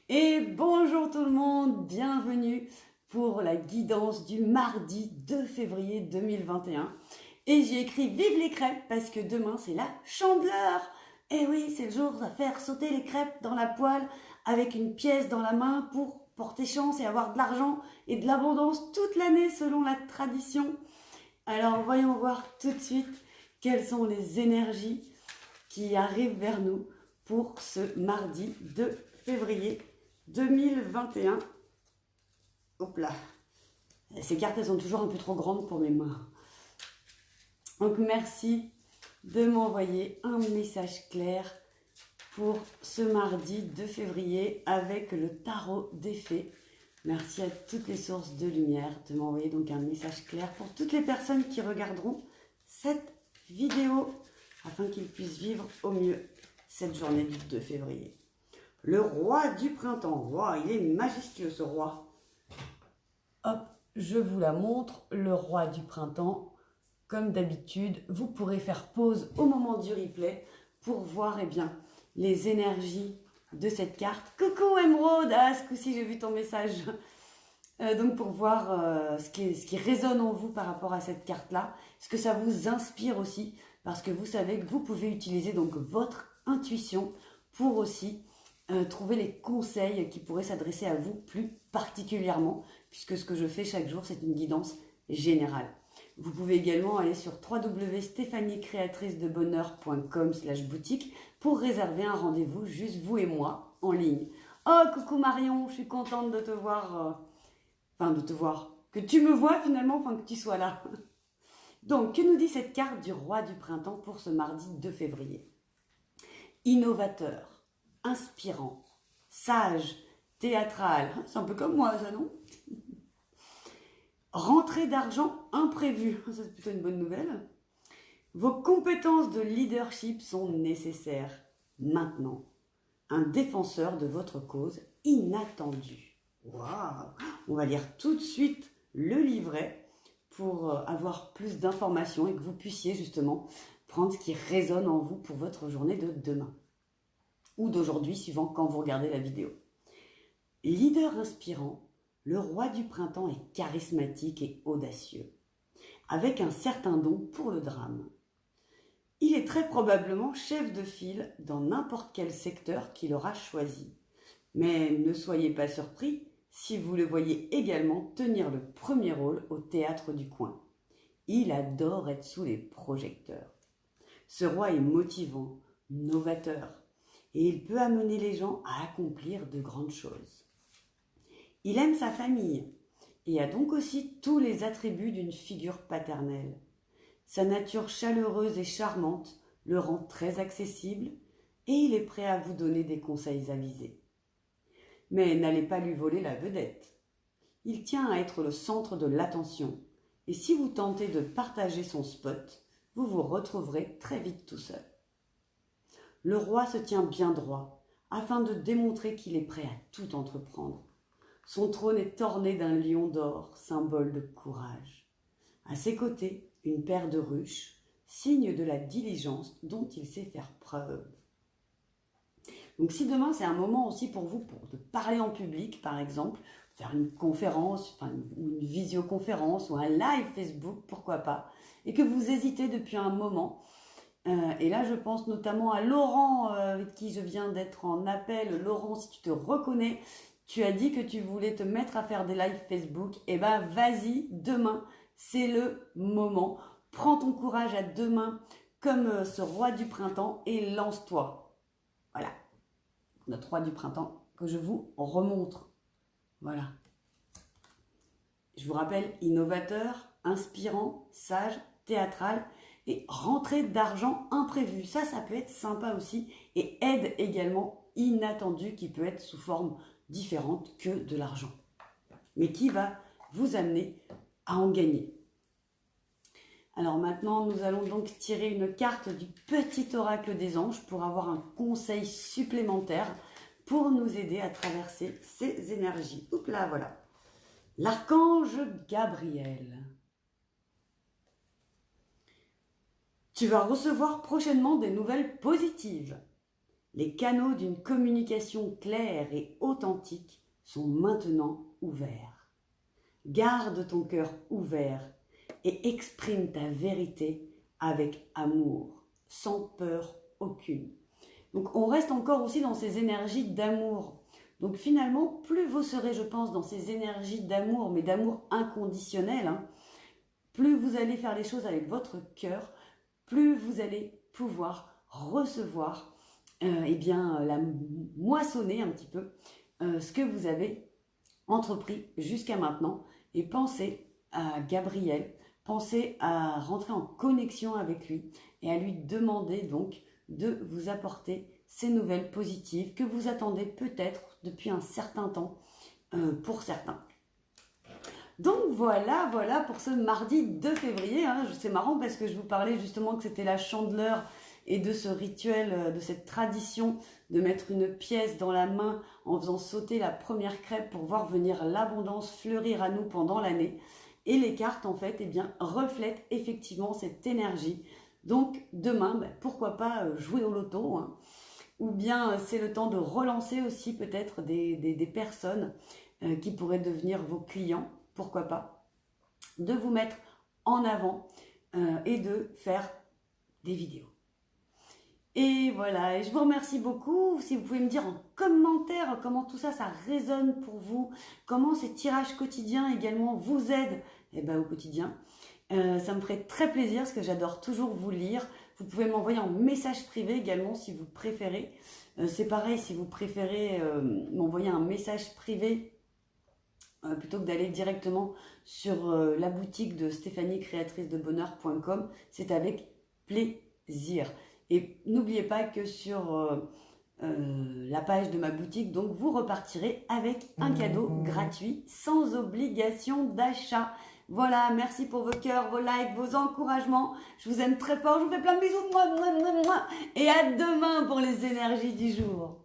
Et bonjour tout le monde, bienvenue pour la guidance du mardi 2 février 2021. Et j'ai écrit vive les crêpes parce que demain c'est la Chandeleur. Et oui, c'est le jour à faire sauter les crêpes dans la poêle avec une pièce dans la main pour porter chance et avoir de l'argent et de l'abondance toute l'année selon la tradition. Alors voyons voir tout de suite quelles sont les énergies qui arrivent vers nous pour ce mardi 2 février 2021. Hop là. Ces cartes, elles sont toujours un peu trop grandes pour mes mains. Donc merci de m'envoyer un message clair pour ce mardi 2 février avec le tarot des fées. Merci à toutes les sources de lumière de m'envoyer donc un message clair pour toutes les personnes qui regarderont cette vidéo afin qu'ils puissent vivre au mieux cette journée du 2 février. Le roi du printemps. Wow, il est majestueux ce roi. Hop, je vous la montre. Le roi du printemps. Comme d'habitude, vous pourrez faire pause au moment du replay pour voir les énergies de cette carte. Coucou Emeraude, ce coup-ci j'ai vu ton message. Donc pour voir ce qui résonne en vous par rapport à cette carte-là, ce que ça vous inspire aussi, parce que vous savez que vous pouvez utiliser donc votre intuition pour aussi trouver les conseils qui pourraient s'adresser à vous plus particulièrement, puisque ce que je fais chaque jour, c'est une guidance générale. Vous pouvez également aller sur www.stéphaniecréatricedebonheur.com/boutique pour réserver un rendez-vous juste vous et moi en ligne. Oh coucou Marion, je suis contente de te voir, que tu me vois finalement, que tu sois là. Donc, que nous dit cette carte du roi du printemps pour ce mardi 2 février? Innovateur, inspirant, sage, théâtral. C'est un peu comme moi, ça, non? Rentrée d'argent imprévue. Ça, c'est plutôt une bonne nouvelle. Vos compétences de leadership sont nécessaires. Maintenant, un défenseur de votre cause inattendu. Waouh! On va lire tout de suite le livret pour avoir plus d'informations et que vous puissiez justement prendre ce qui résonne en vous pour votre journée de demain ou d'aujourd'hui, suivant quand vous regardez la vidéo. Leader inspirant, le roi du printemps est charismatique et audacieux, avec un certain don pour le drame. Il est très probablement chef de file dans n'importe quel secteur qu'il aura choisi. Mais ne soyez pas surpris si vous le voyez également tenir le premier rôle au théâtre du coin. Il adore être sous les projecteurs. Ce roi est motivant, novateur, et il peut amener les gens à accomplir de grandes choses. Il aime sa famille et a donc aussi tous les attributs d'une figure paternelle. Sa nature chaleureuse et charmante le rend très accessible et il est prêt à vous donner des conseils avisés. Mais n'allez pas lui voler la vedette. Il tient à être le centre de l'attention et si vous tentez de partager son spot, vous vous retrouverez très vite tout seul. Le roi se tient bien droit afin de démontrer qu'il est prêt à tout entreprendre. Son trône est orné d'un lion d'or, symbole de courage. À ses côtés, une paire de ruches, signe de la diligence dont il sait faire preuve. Donc si demain c'est un moment aussi pour vous de parler en public, par exemple, faire une conférence, une visioconférence ou un live Facebook, pourquoi pas, et que vous hésitez depuis un moment, et là je pense notamment à Laurent avec qui je viens d'être en appel. Laurent, si tu te reconnais, tu as dit que tu voulais te mettre à faire des lives Facebook, et ben vas-y, demain c'est le moment. Prends ton courage à deux mains comme ce roi du printemps et lance-toi. Voilà, notre roi du printemps que je vous remontre. Voilà. Je vous rappelle, innovateur, inspirant, sage, théâtral et rentrée d'argent imprévue. Ça peut être sympa aussi et aide également inattendue qui peut être sous forme différente que de l'argent, mais qui va vous amener à en gagner. Alors maintenant, nous allons donc tirer une carte du petit oracle des anges pour avoir un conseil supplémentaire pour nous aider à traverser ces énergies. Oups là, voilà. L'archange Gabriel. Tu vas recevoir prochainement des nouvelles positives. Les canaux d'une communication claire et authentique sont maintenant ouverts. Garde ton cœur ouvert et exprime ta vérité avec amour, sans peur aucune. Donc on reste encore aussi dans ces énergies d'amour. Donc finalement, plus vous serez, je pense, dans ces énergies d'amour, mais d'amour inconditionnel, plus vous allez faire les choses avec votre cœur, plus vous allez pouvoir recevoir, moissonner un petit peu ce que vous avez entrepris jusqu'à maintenant. Et pensez à Gabriel, pensez à rentrer en connexion avec lui et à lui demander donc de vous apporter ces nouvelles positives que vous attendez peut-être depuis un certain temps pour certains. Donc voilà pour ce mardi 2 février. C'est marrant parce que je vous parlais justement que c'était la Chandeleur et de ce rituel, de cette tradition de mettre une pièce dans la main en faisant sauter la première crêpe pour voir venir l'abondance fleurir à nous pendant l'année. Et les cartes en fait reflètent effectivement cette énergie. Donc demain, pourquoi pas jouer au loto, ou bien c'est le temps de relancer aussi peut-être des personnes qui pourraient devenir vos clients, pourquoi pas, de vous mettre en avant et de faire des vidéos. Et voilà, et je vous remercie beaucoup. Si vous pouvez me dire en commentaire comment tout ça, ça résonne pour vous, comment ces tirages quotidiens également vous aident au quotidien. Ça me ferait très plaisir parce que j'adore toujours vous lire. Vous pouvez m'envoyer un message privé également si vous préférez. C'est pareil, si vous préférez m'envoyer un message privé plutôt que d'aller directement sur la boutique de stéphaniecréatricedebonheur.com, c'est avec plaisir. Et n'oubliez pas que sur la page de ma boutique, donc vous repartirez avec un cadeau gratuit sans obligation d'achat. Voilà, merci pour vos cœurs, vos likes, vos encouragements. Je vous aime très fort, je vous fais plein de bisous. Et à demain pour les énergies du jour.